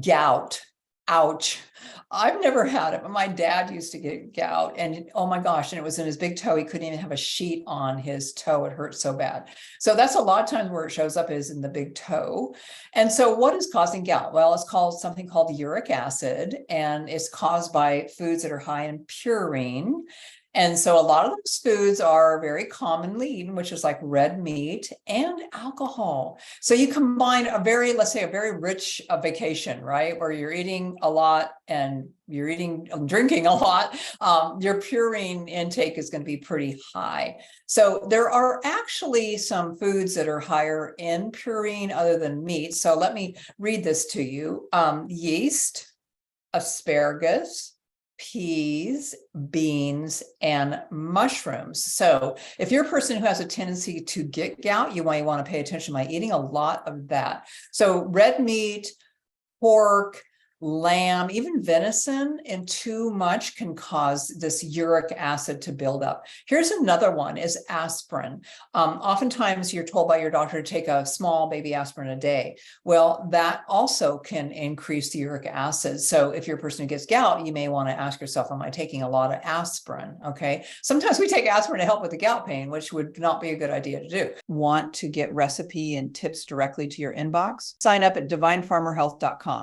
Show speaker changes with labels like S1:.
S1: Gout. Ouch. I've never had it, but my dad used to get gout, and oh my gosh, and it was in his big toe. He couldn't even have a sheet on his toe. It hurt so bad. So that's a lot of times where it shows up is in the big toe. And so what is causing gout? Well, it's called something called uric acid, and it's caused by foods that are high in purine. And so a lot of those foods are very commonly eaten, which is like red meat and alcohol. So you combine let's say a very rich vacation, right? Where you're eating a lot and you're drinking a lot, your purine intake is going to be pretty high. So there are actually some foods that are higher in purine other than meat. So let me read this to you. Yeast, asparagus, peas, beans, and mushrooms. So if you're a person who has a tendency to get gout, you might want to pay attention by eating a lot of that. So red meat, pork, lamb, even venison, and too much can cause this uric acid to build up. Here's another one is aspirin. Oftentimes you're told by your doctor to take a small baby aspirin a day. Well, that also can increase the uric acid. So if you're a person who gets gout, you may want to ask yourself, am I taking a lot of aspirin? Okay. Sometimes we take aspirin to help with the gout pain, which would not be a good idea to do. Want to get recipe and tips directly to your inbox? Sign up at divinefarmerhealth.com.